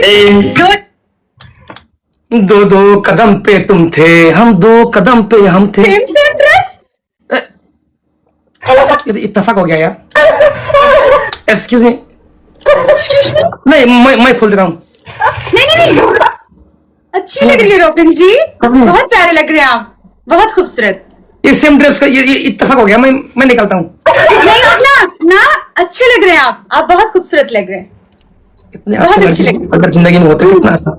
दो दो दो कदम पे तुम थे, हम दो कदम पे हम थे। Same dress. ये तो इत्तेफाक हो गया यार। Excuse me. नहीं, मैं खोल दे रहा हूँ। नहीं, अच्छी लग रही है रोबिन जी, बहुत प्यारे लग रहे हैं आप, बहुत खूबसूरत। ये सेम ड्रेस का ये इत्तेफाक हो गया। मैं निकलता हूँ। नहीं आप ना अच्छे लग रहे हैं आप बहुत खूबसूरत लग रहे हैं। इतने अच्छे लड़की अगर जिंदगी में होते कितना अच्छा।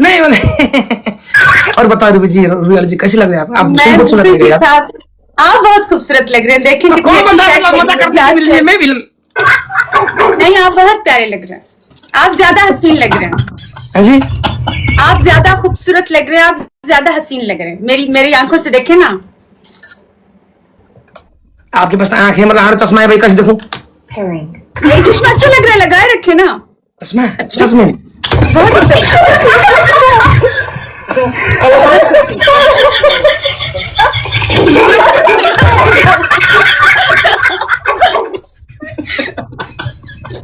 नहीं और बताओ रूबी जी, रूबी जी कैसी लग रही है आप? बहुत सुंदर लग रही है आप बहुत खूबसूरत लग रहे हैं। देखिए नहीं, आप बहुत प्यारे लग रहे हैं, आप ज्यादा हसीन लग रहे हैं जी। आप ज्यादा खूबसूरत लग रहे हैं, आप ज्यादा हसीन लग रहे हैं। मेरी आंखों से देखे ना। आपके पास आंखें मतलब चश्मा है भाई, कैसे देखूं? नहीं, चश्मा अच्छा लग रहा है, लगाए रखे ना चश्मा। चश्मे बहुत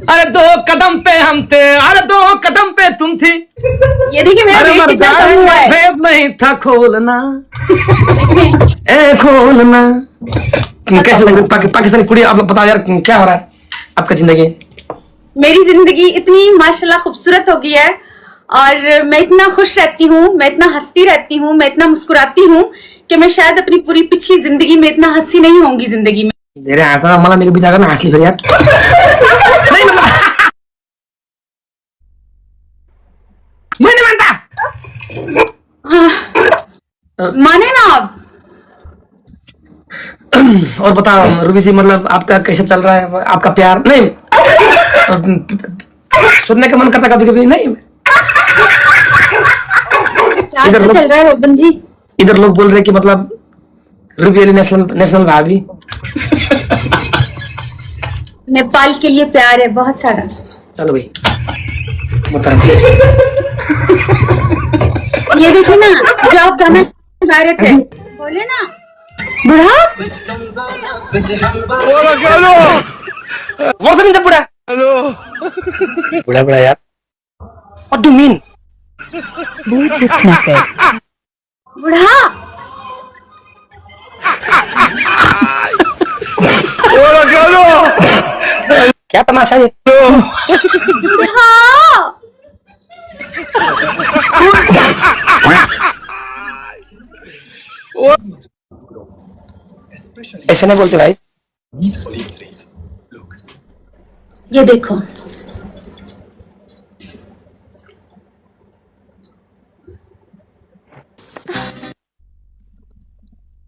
अरे दो कदम पे हम थे, अरे दो कदम पे तुम थी। ये देखिए मेरा भेद नहीं था खोलना, खोलना। कैसे लग रही पाकिस्तानी कुड़ी? आप बता यार क्या हो रहा है आपका जिंदगी? मेरी जिंदगी इतनी माशाल्लाह खूबसूरत हो गई है, और मैं इतना खुश रहती हूँ, मैं इतना हंसती रहती हूँ, मैं इतना मुस्कुराती हूँ कि मैं शायद अपनी पूरी पिछली जिंदगी में इतना हंसी नहीं होंगी जिंदगी में। मेरे हंसना मला मेरे बिचारा ना हंसली फिर यार। नहीं मतलब मैं नहीं मानता। माने ना आप। और बताओ रूबी जी, मतलब आपका कैसे चल रहा है आपका प्यार? नहीं सुनने का मन करता कभी कभी। नहीं इधर चल रहा है रोबन जी। इधर लोग बोल रहे कि मतलब रूबी अली नेशनल भाभी। नेपाल के लिए प्यार है बहुत सारा। चलो भाई ये देखिए ना, जो आप गाना गा रहे थे, बोले ना बुढ़ा। बुढ़ा बुढ़ा बुढ़ा यार। What do you mean? Bluetooth connected. बुढ़ा। क्या तमाशा है? बुढ़ा। ऐसे नहीं बोलते भाई। ये देखो,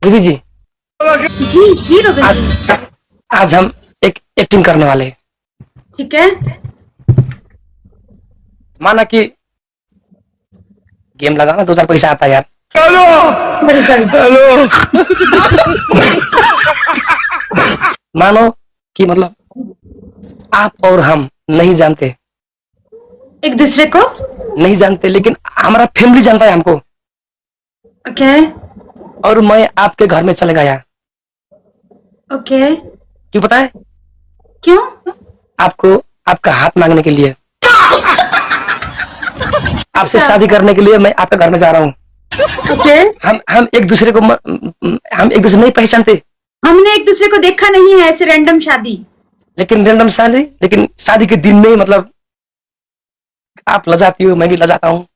रूबी जी जी रोबिन जी। आज हम एक एक्टिंग करने वाले हैं। ठीक है, माना कि गेम लगाना 2-4 पैसा आता है यार। हेलो। मानो कि मतलब आप और हम नहीं जानते, एक दूसरे को नहीं जानते, लेकिन हमारा फैमिली जानता है हमको। ओके और मैं आपके घर में चले गया। ओके। क्यों पता है? क्यों? आपको आपका हाथ मांगने के लिए, आपसे शादी करने के लिए मैं आपके घर में जा रहा हूँ। ओके। हम एक दूसरे को हम एक दूसरे नहीं पहचानते। हमने एक दूसरे को देखा नहीं है, ऐसे रैंडम शादी। लेकिन रैंडम शादी, लेकिन शादी के दिन में मतलब आप लजाती हो, मैं भी लजाता हूँ।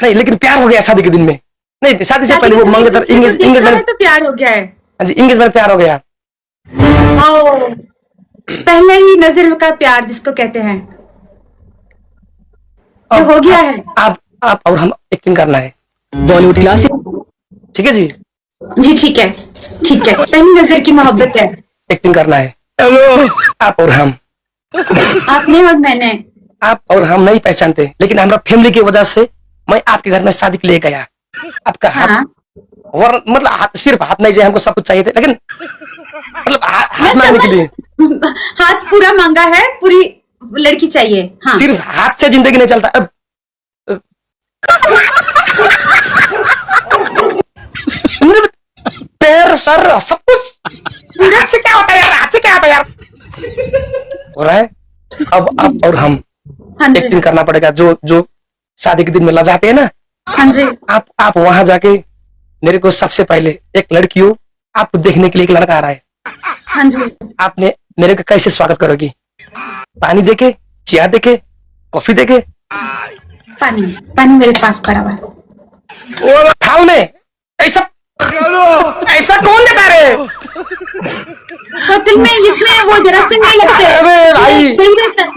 नहीं लेकिन प्यार हो गया शादी के दिन में। नहीं शादी से पहले वो मंगेतर इंगेजमेंट तो प्यार हो गया है। हाँ जी, इंगेजमेंट प्यार हो गया। पहले ही नजर का प्यार जिसको कहते हैं, तो हो गया है। आप और हम एक्टिंग करना है बॉलीवुड क्लासिक। ठीक है जी? जी ठीक है, ठीक है। पहली नजर की मोहब्बत है, एक्टिंग करना है। हेलो आप और हम। आपने और मैंने। आप और हम नहीं पहचानते, लेकिन हमारा फैमिली की वजह से मैं आपके घर में शादी के लिए गया। आपका हाथ मतलब सिर्फ हाथ नहीं चाहिए, हमको सब कुछ चाहिए थे, लेकिन मतलब हाथ मांगने के लिए। हाथ पूरा मांगा है, पूरी लड़की चाहिए। हाँ। सिर्फ हाथ से जिंदगी नहीं चलता। अब पैर सर सब कुछ हाथ से क्या होता है यार? हाथ से क्या होता है यार? हो रहा है। अब आप और हम हाँ जी। एक्टिंग करना पड़ेगा, जो जो शादी के दिन में लजाते हैं ना, हाँ जी। आप वहां जाके मेरे को सबसे पहले एक लड़की हो, आपको देखने के लिए एक लड़का आ रहा है, हाँ जी। आपने मेरे का कैसे स्वागत करोगी? पानी देके, चाय देके, कॉफी देके, पानी पानी मेरे पास पड़ा हुआ है। थाल में? ऐसा ऐसा कौन देता रे? होटल में इसमें वो जरा चंगे लगते हैं। अरे भाई, सही रहता है।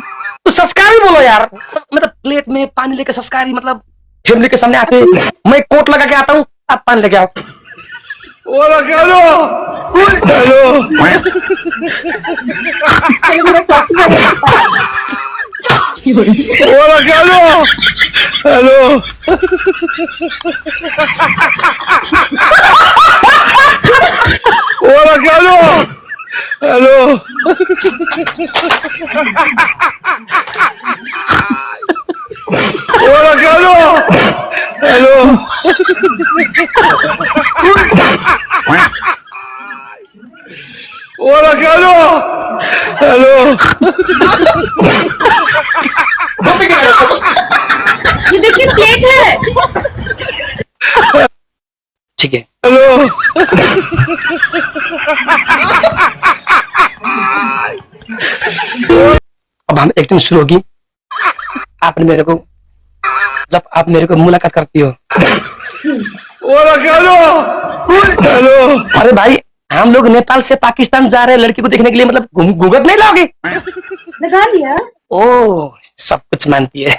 तो संस्कारी बोलो यार, मतलब प्लेट में पानी लेके संस्कारी, मतलब फैमिली के सामने आते मैं कोट लगा के आता हूँ, आप पानी लेके आओ। चलो मेरा कॉफी वाला ये देखिए प्लेट है। ठीक है, अब हम एक्टिंग शुरू होगी। आपने मेरे को, जब आप मेरे को मुलाकात करती हो, अरे भाई हम लोग नेपाल से पाकिस्तान जा रहे हैं लड़की को देखने के लिए, मतलब घूंघट नहीं लाओगे? लगा लिया। ओ, सब कुछ मानती है।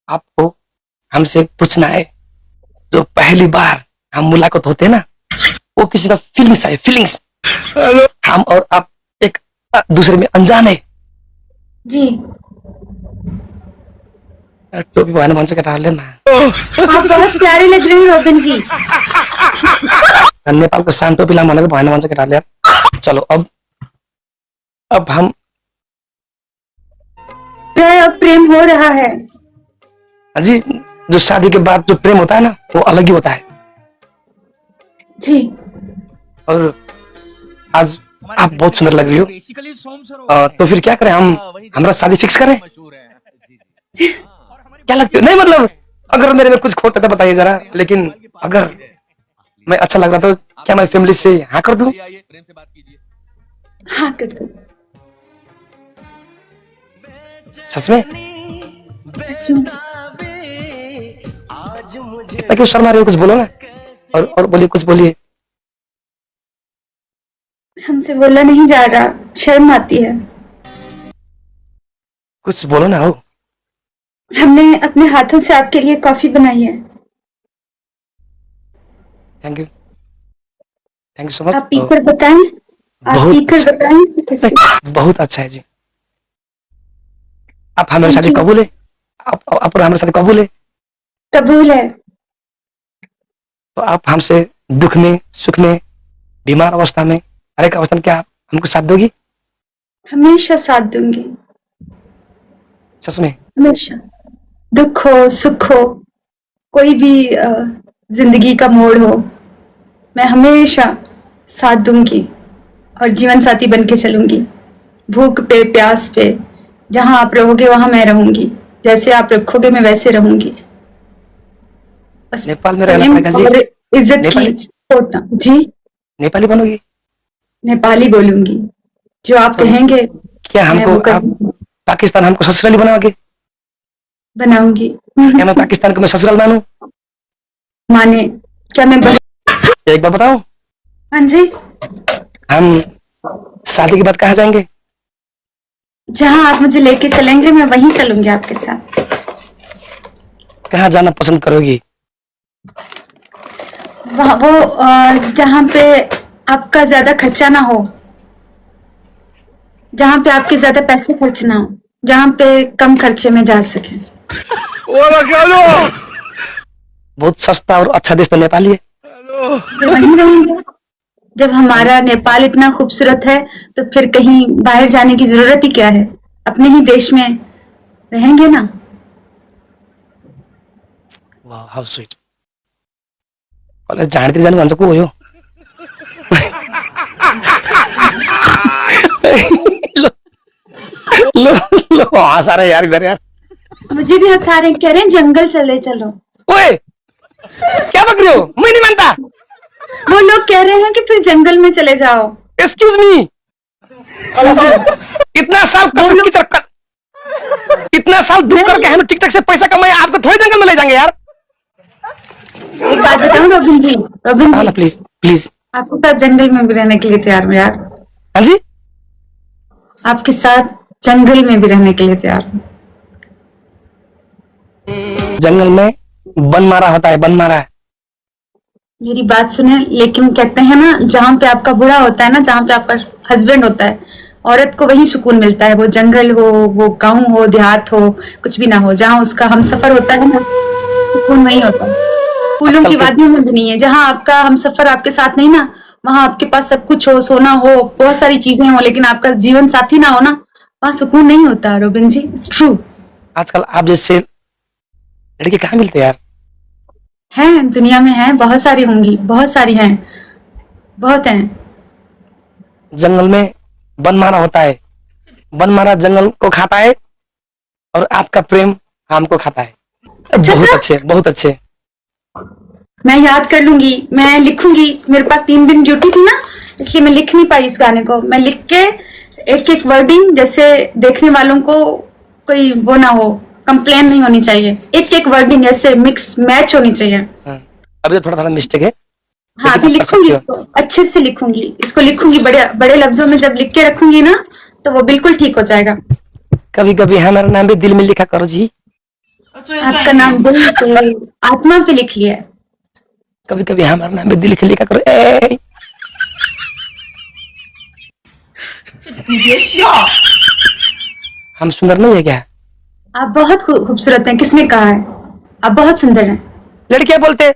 आपको हमसे पूछना है, जो पहली बार हम मुलाकात होते हैं ना, वो किसी का फीलिंग्स है, फीलिंग्स। हम और आप एक दूसरे में अनजान है जी। टोपी बहन मन से कटा लेना। आप बहुत प्यारे लग रहे हैं रोबिन जी। नेपाल को शान टोपी ला मन के बहन मन से कटा लिया। चलो अब हम प्रेम हो रहा है। जी, जो शादी के बाद जो प्रेम होता है ना, वो अलग ही होता है। जी। और आज आप बहुत सुंदर लग रही हो, तो फिर क्या करें, हम हमारा शादी फिक्स करें? क्या लगता है? नहीं मतलब अगर मेरे में कुछ खोट है तो बताइए जरा, लेकिन अगर मैं अच्छा लग रहा तो क्या मैं फैमिली से हाँ कर दूं? हाँ कर दो। सच में? सच में। मैं क्यों शर्मा रही हूँ? कुछ बोलो ना, और बोलिए, कुछ बोलिए। हमसे बोला नहीं जा रहा, शर्म आती है। कुछ बोलो ना। हो, हमने अपने हाथों से आपके लिए कॉफी बनाई है। Thank you so much. आप पीकर बताएं। आप बहुत पीकर अच्छा। बताएं कि कैसे। बहुत अच्छा है जी। आप हमारे शादी Thank you। कबूल है? आप हमारे शादी कबूल है? कबूल है। तो आप हमसे दुख में, सुख में, बीमार अवस्था में, हर एक अवस्था में क्या आप हमको साथ दोगी? हमेशा साथ दूंगी। सच में? हमेशा। दुख हो, सुख हो, कोई भी जिंदगी का मोड़ हो, मैं हमेशा साथ दूंगी और जीवन साथी बन के चलूंगी। भूख पे, प्यास पे, जहां आप रहोगे वहां मैं रहूंगी। जैसे आप रखोगे मैं वैसे रहूंगी। बस नेपाल में रहना प्रेम पड़ेगा जी। और इज्जत की नेपाली? होना। जी। नेपाली बनोगी? नेपाली बोलूंगी, जो आप तो कहेंगे क्या मैं हमको वो आप करूंगी, पाकिस्तान हमको ससुराली बनाओगे? बनाऊंगी। क्या मैं पाकिस्तान को मैं ससुराल मानूं? माने क्या मैं एक बार बताओ, हाँ जी। हम शादी के बाद कहाँ जाएंगे? जहां आप मुझे लेके चलेंगे मैं वहीं चलूंगी आपके साथ। कहाँ जाना पसंद करोगी? वो जहां पे आपका ज्यादा खर्चा ना हो, जहां पे आपके ज्यादा पैसे खर्च ना हो, जहां पे कम खर्चे में जा सके। बहुत सस्ता और अच्छा देश तो नेपाल ही है। फिर वहीं रहेंगे। जब हमारा नेपाल इतना खूबसूरत है तो फिर कहीं बाहर जाने की जरूरत ही क्या है, अपने ही देश में रहेंगे ना। वाह, हाउ स्वीट। कॉलेज जाने जाने भन्छ को हो यो? लो लो हंसा रहे यार इधर यार। मुझे भी हंसा रहे हैं, कह रहे हैं जंगल चले चलो। ओए क्या बक रहे हो, मैं नहीं मानता। वो लोग कह रहे हैं कि फिर जंगल में चले जाओ। एक्सक्यूज मी, इतना साल इतना साल दुख करके हम टिकटॉक से पैसा कमाए, आपको थोड़ी जंगल में ले जाएंगे यार। एक बात बताऊं Robin ji, Robin ji, please please. आपके साथ जंगल में भी रहने के लिए तैयार हूँ यार। हाँ जी, आपके साथ जंगल में भी रहने के लिए तैयार हूँ। जंगल में बन मारा होता है, बन मारा है। मेरी बात सुने, लेकिन कहते हैं ना जहाँ पे आपका बुरा होता है ना, जहाँ पे आपका हस्बैंड होता है, औरत को वही सुकून मिलता है। वो जंगल हो, वो गांव हो, देहात हो, कुछ भी ना हो, जहाँ उसका हमसफर होता है ना, सुकून वही होता है। फूलों की वादियों में भी नहीं है। जहाँ आपका हमसफर आपके साथ नहीं ना, वहां आपके पास सब कुछ हो, सोना हो, बहुत सारी चीजें हो, लेकिन आपका जीवन साथी ना हो ना, वहां सुकून नहीं होता रोबिन जी। It's true. आजकल आप जैसे लड़के कहाँ मिलते यार? हैं दुनिया में, हैं बहुत सारी होंगी, बहुत सारी हैं, बहुत हैं। जंगल में बन मारा होता है, बन मारा जंगल को खाता है, और आपका प्रेम हमको खाता है। अच्छा बहुत था? अच्छे, बहुत अच्छे। मैं याद कर लूंगी, मैं लिखूंगी। मेरे पास 3 दिन ड्यूटी थी ना, इसलिए मैं लिख नहीं पाई इस गाने को। मैं लिख के एक एक वर्डिंग, जैसे देखने वालों को कोई वो ना हो, कंप्लेन नहीं होनी चाहिए। एक एक वर्डिंग ऐसे मिक्स मैच होनी चाहिए। हाँ, अभी तो थोड़ा थोड़ा मिस्टेक है। हाँ, लेकिन अभी आप कर लिखूंगी सकते हो। इसको, अच्छे से लिखूंगी इसको, लिखूंगी बड़े बड़े लफ्जों में। जब लिख के रखूंगी ना, तो वो बिल्कुल ठीक हो जाएगा। कभी कभी हमारा नाम भी दिल में लिखा करो जी। आपका नाम दिल पे, आत्मा पे लिख लिया है। कभी कभी हमारा नाम भी दिल में लिखा करो। ए हम सुंदर नहीं है क्या? आप बहुत खूबसूरत हैं। किसने कहा है? आप बहुत सुंदर हैं। लड़कियां बोलते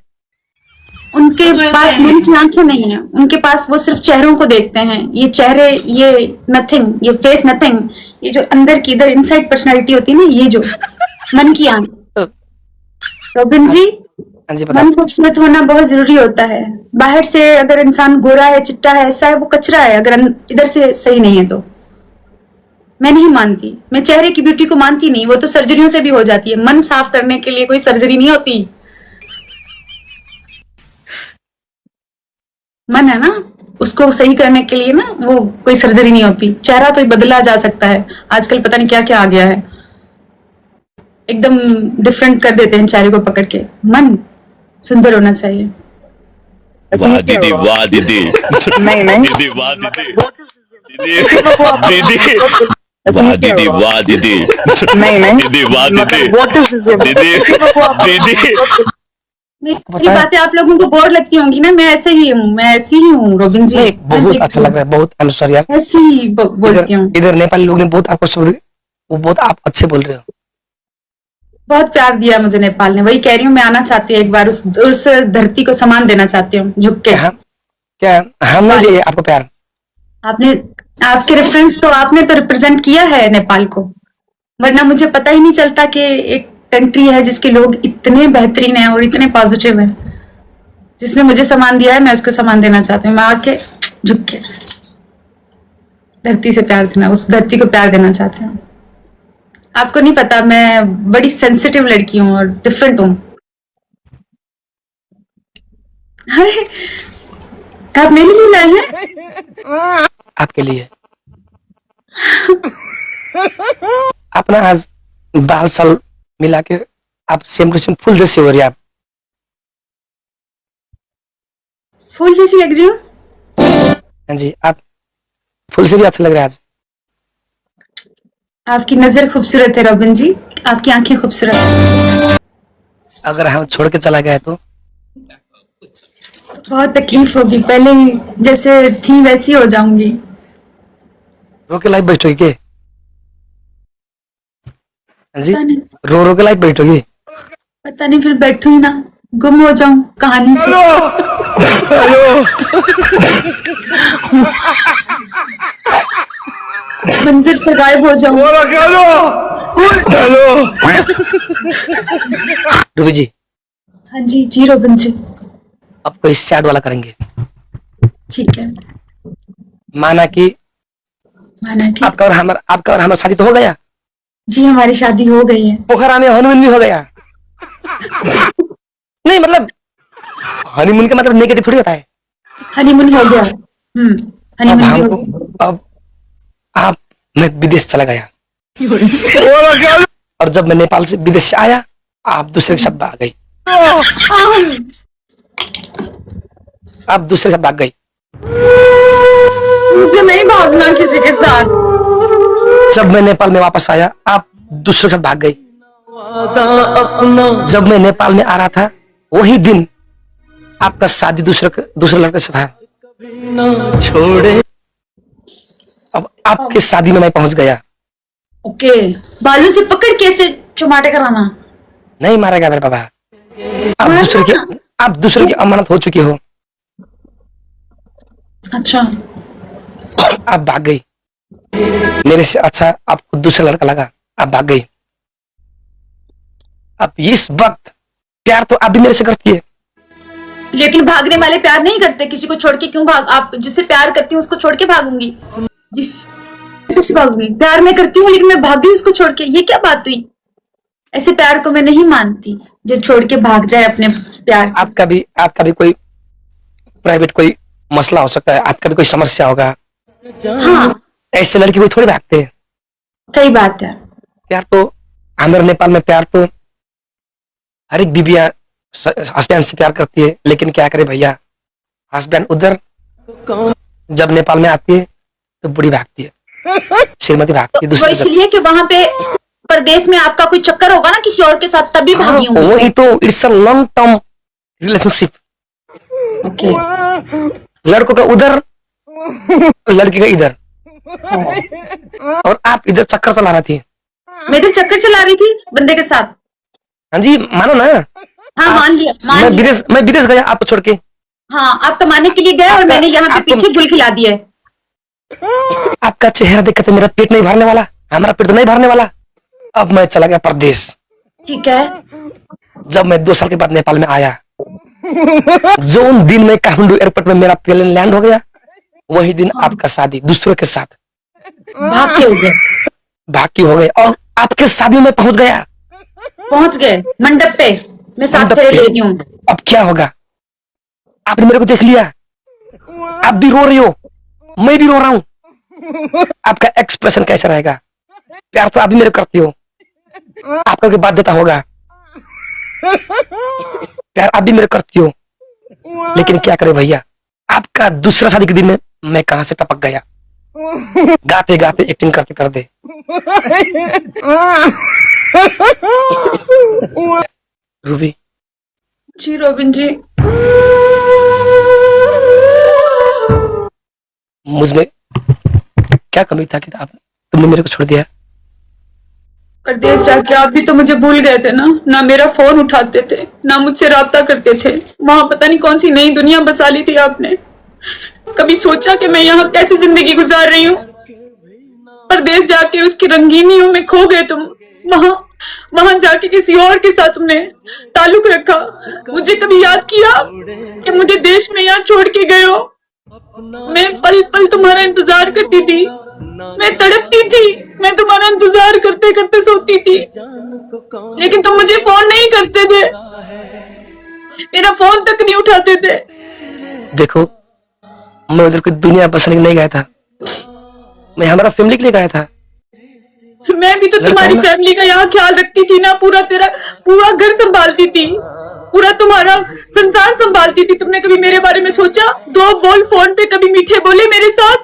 उनके पास मन की आंखें नहीं है, उनके पास वो सिर्फ चेहरों को देखते हैं। ये चेहरे, ये नथिंग, ये फेस नथिंग, ये जो अंदर की इधर इनसाइड पर्सनालिटी होती है ना, ये जो मन की आंख। रोबिन जी, हाँ जी, बताओ। मन खूबसूरत होना बहुत जरूरी होता है। बाहर से अगर इंसान गोरा है, चिट्टा है, ऐसा है, वो कचरा है, अगर इधर से सही नहीं है तो। मैं नहीं मानती, मैं चेहरे की ब्यूटी को मानती नहीं। वो तो सर्जरियों से भी हो जाती है। मन साफ करने के लिए कोई सर्जरी नहीं होती। मन है ना, उसको सही करने के लिए ना वो कोई सर्जरी नहीं होती। चेहरा तो बदला जा सकता है, आजकल पता नहीं क्या क्या आ गया है, एकदम डिफरेंट कर देते हैं चेहरे को पकड़ के। मन सुंदर होना चाहिए। वाह दीदी, वाह दीदी। नहीं नहीं दीदी वाह दीदी, दीदी वाह दीदी, वाह दीदी। नहीं नहीं दीदी वाह दीदी, व्हाट इज दिस? दीदी दीदी। मेरी बातें आप लोगों को बोर लगती होंगी ना, मैं ऐसे ही हूँ, मैं ऐसी ही हूँ रोबिन जी। नहीं, बहुत अच्छा लग रहा है, बहुत। आई एम सॉरी यार, ऐसी ही बोलती हूँ। इधर नेपाली लोग ने बहुत आपको शब्द, वो बहुत आप अच्छे बोल रहे हो। बहुत प्यार दिया मुझे नेपाल ने, वही कह रही हूँ। मैं आना चाहती हूँ एक बार, उस धरती को सम्मान देना चाहती हूँ झुक के। क्या हम नहीं दिए आपको प्यार? आपने, आपके रेफरेंस तो आपने तो रिप्रेजेंट किया है नेपाल को, वरना मुझे पता ही नहीं चलता कि एक कंट्री है जिसके लोग इतने बेहतरीन हैं और इतने पॉजिटिव हैं। जिसने मुझे सम्मान दिया है, मैं उसको सम्मान देना चाहती हूँ। मैं आके झुक के धरती से प्यार देना, उस धरती को प्यार देना चाहती हूँ। आपको नहीं पता, मैं बड़ी सेंसिटिव लड़की हूँ और डिफरेंट हूँ। अरे, आप मेरे लिए लाए हैं? आपके लिए। अपना आज बाल साल मिला के आप सेम टू सेम फूल जैसे हो रही है। आप फूल जैसी लग रही हूँ। हाँ जी, आप फूल से भी अच्छा लग रहा है आज। आपकी नजर खूबसूरत है रोबिन जी, आपकी आंखें खूबसूरत हैं। अगर हम छोड़ के चला गया तो बहुत तकलीफ होगी, पहले जैसे थी वैसी हो जाऊंगी। रो के लाइफ बैठोगी के? हाँ जी, पता नहीं, रो रो के लाइफ बैठोगी? पता नहीं, फिर बैठू ही ना, गुम हो जाऊं कहानी से। मंजिल से गायब हो जाऊं। रूबी जी, हाँ जी, जी रोबिन जी। अब कोई सैड वाला करेंगे। ठीक है। माना कि माना कि आपका और हमारा शादी तो हो गया, जी हमारी शादी हो गई है। पोखरा में हनीमून भी हो गया। नहीं मतलब हनीमून का मतलब नेगेटिव थोड़ी होता है। हनीमून हो गया। अब हनीमून भी हो हमको गया। अब आप मैं विदेश चला गया, और जब मैं नेपाल से विदेश से आया आप दूसरे के साथ भाग गई। आप दूसरे के साथ भाग गई। मुझे नहीं भागना किसी के साथ। जब मैं नेपाल में वापस आया आप दूसरे के साथ भाग गई। जब मैं नेपाल में आ रहा था वही दिन आपका शादी दूसरे लड़के से था। अब आपकी शादी में मैं पहुंच गया। ओके, बालू से पकड़ के ऐसे चुमाटे कराना। नहीं मारेगा मेरे बाबा। आप दूसरे की अमानत हो चुकी हो। अच्छा, आप भाग गई। मेरे से अच्छा आपको दूसरा लड़का लगा, आप भाग गई। अब इस वक्त प्यार तो आप भी मेरे से करती है। लेकिन भागने वाले प्यार नहीं करते। किसी को छोड़ के क्यों भाग? आप जिससे प्यार करती हूँ उसको छोड़ के भागूंगी? किससे भागूंगी? प्यार मैं करती हूँ लेकिन मैं भागी उसको छोड़ के, ये क्या बात हुई? ऐसे प्यार को मैं नहीं मानती जो छोड़ के भाग जाए अपने प्यार। आपका भी कोई प्राइवेट कोई मसला हो सकता है, आपका भी कोई समस्या होगा। हाँ, ऐसे लड़की कोई थोड़ी भागते हैं। सही बात है। प्यार तो हमारे नेपाल में प्यार तो हर एक बीबियां हस्बैंड से प्यार करती है, लेकिन क्या करे भैया, हस्बैंड उधर जब नेपाल में आती है तो बुढ़ी भागती है, श्रीमती भागती है वो दूसरी इसलिए कि वहां पे परदेश में आपका कोई चक्कर होगा ना किसी और के साथ, तभी भागी हूँ। वही तो, it's a long term relationship. Okay, लड़कों का उधर लड़की का इधर, और आप इधर चक्कर चला रही थी। मैं तो चक्कर चला रही थी बंदे के साथ। हाँ जी मानो ना। हाँ मान लिया, मैं विदेश गया आपको छोड़ के। हाँ, आप कमाने के लिए गए और मैंने यहाँ पे पीछे गुल खिला दिया। आपका चेहरा देख के तो मेरा पेट नहीं भरने वाला, हमारा पेट तो नहीं भरने वाला। अब मैं चला गया परदेश। ठीक है। जब मैं 2 साल के बाद नेपाल में आया, जो उन दिन में काठमांडू एयरपोर्ट में मेरा प्लेन लैंड हो गया, वही दिन आपका शादी दूसरों के साथ भाग के हो गए। बाकी हो गए, और आपके शादी में पहुंच गया। पहुंच गए मंडप पे, मैं साथ मंडप फेरे पे। ले रही हूँ। अब क्या होगा? आपने मेरे को देख लिया, आप भी रो रही हो, मैं भी रो रहा हूं। आपका एक्सप्रेशन कैसा रहेगा? प्यार तो आप भी मेरे को करती हो, आपका कोई बाध्यता होगा। प्यार आप भी मेरे को करती हो, लेकिन क्या करे भैया, आपका दूसरा शादी के दिन में मैं कहां से टपक गया, गाते गाते एक्टिंग करते करते। रूबी जी रोबिन जी, मुझमें क्या कमी था कि तुमने मेरे को छोड़ दिया? परदेश जाके आप भी तो मुझे भूल गए थे ना मेरा फोन उठाते थे, ना मुझसे राब्ता करते थे। वहां पता नहीं कौन सी नई दुनिया बसा ली थी आपने। कभी सोचा कि मैं यहाँ कैसी जिंदगी गुजार रही हूँ? परदेश जाके उसकी रंगीनियों में खो गए तुम। वहां जाके किसी और के साथ तुमने ताल्लुक रखा। मुझे कभी याद किया कि मुझे देश में यहाँ छोड़ के गए हो? मैं पल पल तुम्हारा इंतजार करती थी, मैं तड़पती थी, मैं तुम्हारा इंतजार करते करते सोती थी, लेकिन तुम मुझे फोन नहीं करते थे, मेरा फोन तक नहीं उठाते थे। देखो, मैं उधर कोई दुनिया बसने नहीं गया था, मैं हमारा फैमिली के लिए गया था। मैं भी तो तुम्हारी फैमिली का यहाँ ख्याल रखती थी ना, पूरा घर संभालती थी, पूरा तुम्हारा संसार संभालती थी। तुमने कभी मेरे बारे में सोचा? 2 बोल फोन पे कभी मीठे बोले मेरे साथ?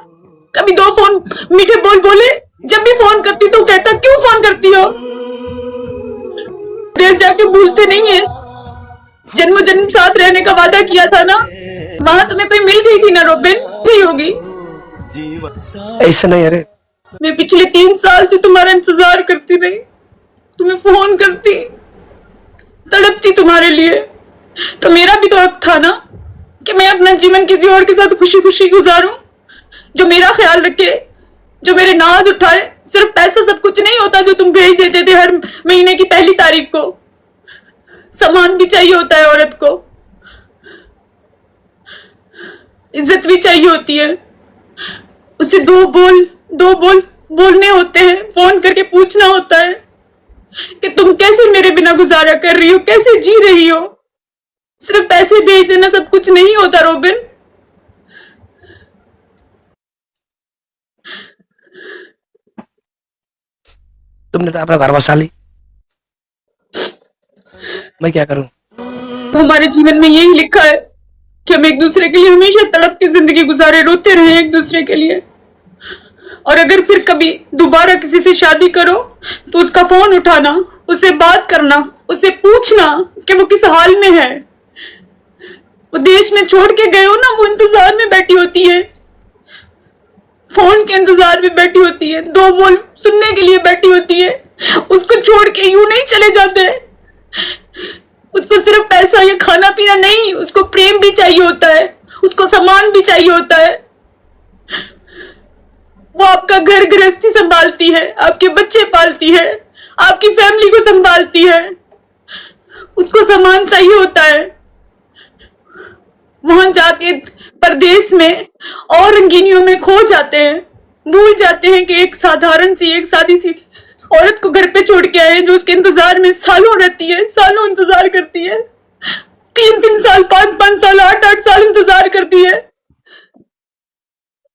कभी 2 फोन मीठे बोल बोले? जब भी फोन करती तो कहता क्यों फोन करती हो? देश जाके भूलते नहीं है, जन्म जन्म साथ रहने का वादा किया था ना। वहां तुम्हें कोई मिल गई थी ना रोबिन? नहीं होगी। ऐसा नहीं, अरे मैं पिछले 3 साल से तुम्हारा इंतजार करती रही, तुम्हें फोन करती, तड़पती तुम्हारे लिए। तो मेरा भी तो हक था ना कि मैं अपना जीवन किसी और के साथ खुशी खुशी गुजारूं, जो मेरा ख्याल रखे, जो मेरे नाज उठाए। सिर्फ पैसा सब कुछ नहीं होता जो तुम भेज देते थे हर महीने की पहली तारीख को। सम्मान भी चाहिए होता है औरत को, इज्जत भी चाहिए होती है। उसे 2 दो बोलने होते हैं, फोन करके पूछना होता है कि तुम कैसे मेरे बिना गुजारा कर रही हो, कैसे जी रही हो। सिर्फ पैसे भेज देना सब कुछ नहीं होता रोबिन। तुमने तो अपना घर बसा ली, मैं क्या करूं। तो हमारे जीवन में यही लिखा है कि हम एक दूसरे के लिए हमेशा तड़प के जिंदगी गुजारे, रोते रहे एक दूसरे के लिए। और अगर फिर कभी दोबारा किसी से शादी करो तो उसका फोन उठाना, उससे बात करना, उससे पूछना कि वो किस हाल में है। वो देश में छोड़ के गए हो ना, वो इंतजार में बैठी होती है, फोन के इंतजार में बैठी होती है, दो बोल सुनने के लिए बैठी होती है। उसको छोड़ के यूं नहीं चले जाते। उसको सिर्फ पैसा या खाना पीना नहीं, उसको प्रेम भी चाहिए होता है, उसको सम्मान भी चाहिए होता है। वो आपका घर गृहस्थी संभालती है, आपके बच्चे पालती है, आपकी फैमिली को संभालती है, उसको सम्मान चाहिए होता है। वहां जाके परदेश में और रंगीनियों में खो जाते हैं, भूल जाते हैं कि एक साधारण सी, एक सादी सी औरत को घर पे छोड़ के आए, जो उसके इंतजार में सालों रहती है, सालों इंतजार करती है, 3-3 साल, 5-5 साल, 8-8 साल इंतजार करती है।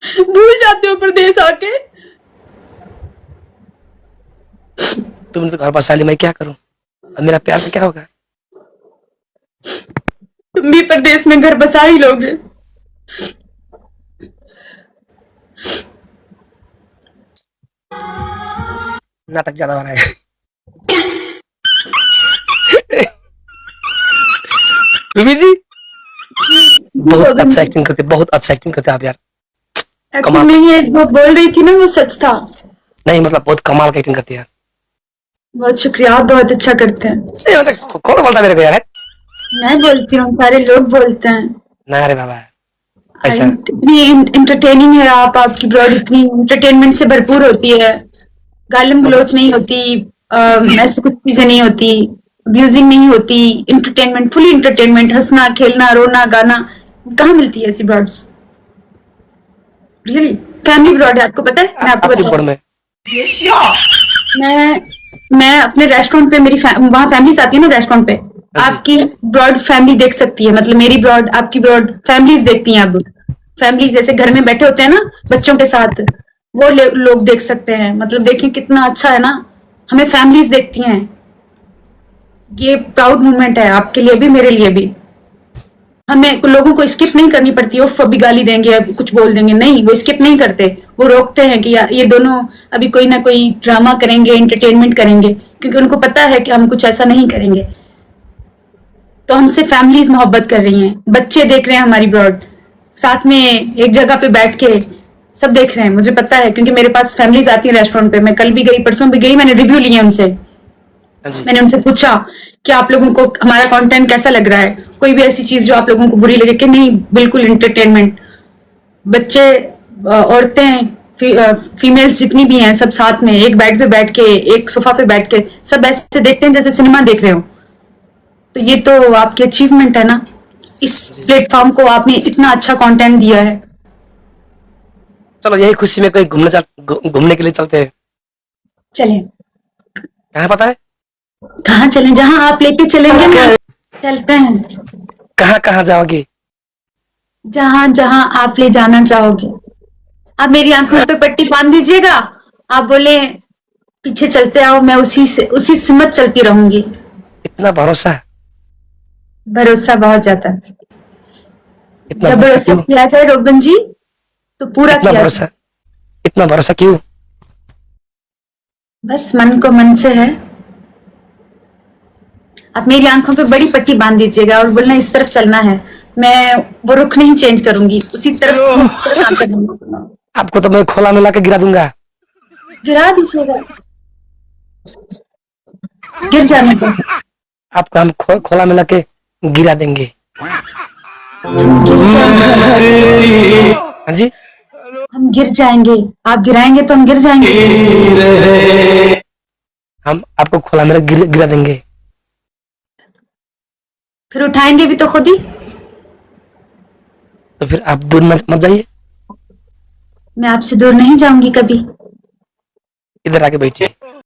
भूल जाते हो परदेश आके। तुमने तो घर बसा ली, मैं क्या करूं। अब मेरा प्यार से क्या होगा। तुम भी परदेश में घर बसा ही लोगे। नाटक ज्यादा हो रहा है। रूबी जी बहुत अच्छा एक्टिंग करते, बहुत अच्छा एक्टिंग करते आप यार। एक्टिंग नहीं है, वो बोल रही थी ना वो सच था। नहीं मतलब बहुत कमाल की एक्टिंग करती है। बहुत शुक्रिया, आप बहुत अच्छा करते हैं। नहीं, मतलब कौन बोलता है मेरे को यार। मैं बोलती हूँ, सारे लोग बोलते हैं। ना रे बाबा ऐसा। इतनी इंटरटेनिंग है आप, आपकी ब्लॉग इतनी इंटरटेनमेंट से भरपूर होती है। गालिम गलोच नहीं होती, ऐसी कुछ चीजें नहीं होती, अब्यूजिंग नहीं होती, इंटरटेनमेंट, फुली इंटरटेनमेंट, हंसना खेलना रोना गाना। कहाँ मिलती है ऐसी ब्लॉग्स। रियली फैमिली ब्लॉग है, आपको पता है। मैं आपको आपकी बताऊं, बोर्ड में मैं अपने रेस्टोरेंट पे, मेरी वहां फैमिलीज आती है ना रेस्टोरेंट पे, आपकी ब्रॉड फैमिली देख सकती है, मतलब मेरी ब्रॉड, आपकी ब्रॉड फैमिलीज देखती हैं। अब फैमिलीज जैसे घर में बैठे होते हैं ना बच्चों के साथ, वो लोग देख सकते हैं। मतलब देखिए कितना अच्छा है ना, हमें फैमिलीज देखती हैं। ये प्राउड मोमेंट है आपके लिए भी, मेरे लिए भी। हमें लोगों को स्किप नहीं करनी पड़ती, उफ अभी गाली देंगे, अब कुछ बोल देंगे, नहीं, वो स्किप नहीं करते। वो रोकते हैं कि ये दोनों अभी कोई ना कोई ड्रामा करेंगे, एंटरटेनमेंट करेंगे, क्योंकि उनको पता है कि हम कुछ ऐसा नहीं करेंगे। तो हमसे फैमिलीज मोहब्बत कर रही हैं, बच्चे देख रहे हैं हमारी ब्लॉग, साथ में एक जगह पे बैठ के सब देख रहे हैं। मुझे पता है क्योंकि मेरे पास फैमिलीज आती है रेस्टोरेंट पे। मैं कल भी गई, परसों भी गई, मैंने रिव्यू लिए उनसे। मैंने उनसे पूछा कि आप लोगों को हमारा कंटेंट कैसा लग रहा है, कोई भी ऐसी चीज जो आप लोगों को बुरी लगे। कि नहीं, बिल्कुल इंटरटेनमेंट। बच्चे, औरतें, फीमेल्स जितनी भी हैं, सब साथ में एक बेड पे बैठ के, एक सोफा पे बैठ के सब ऐसे देखते हैं जैसे सिनेमा देख रहे हो। तो ये तो आपकी अचीवमेंट है ना, इस प्लेटफॉर्म को आपने इतना अच्छा कंटेंट दिया है। चलो यही खुशी में कहीं घूमने के लिए चलते हैं। चलें। कहाँ पता है कहाँ चलें, जहां आप लेके चलेंगे ना, चलते हैं। कहाँ कहाँ जाओगे। जहां जहां आप ले जाना चाहोगे। आप मेरी आंखों पे पट्टी बांध दीजिएगा, आप बोले पीछे चलते आओ, मैं उसी सिमत चलती रहूंगी। इतना भरोसा, भरोसा बहुत ज्यादा। इतना जब भरोसा क्यों? किया जाए रोबन जी तो पूरा इतना किया भरोसा, जाए। इतना भरोसा क्यों। बस मन को मन से है। आप मेरी आंखों पे बड़ी पट्टी बांध दीजिएगा और बोलना इस तरफ चलना है, मैं वो रुख नहीं चेंज करूंगी, उसी तरफ। आपको तो मैं खोला मिला के गिरा दूंगा। गिरा दीजिएगा, गिर जाने दो। आपको हम खोला मिला के गिरा देंगे। गिर जाएंगे। हाँ जी, हम गिर जाएंगे, आप गिराएंगे तो हम गिर जाएंगे। हम आपको खोला मिला गिरा देंगे। फिर उठाएंगे भी तो खुद ही। तो फिर आप दूर मत जाइए। मैं आपसे दूर नहीं जाऊंगी कभी। इधर आके बैठिए।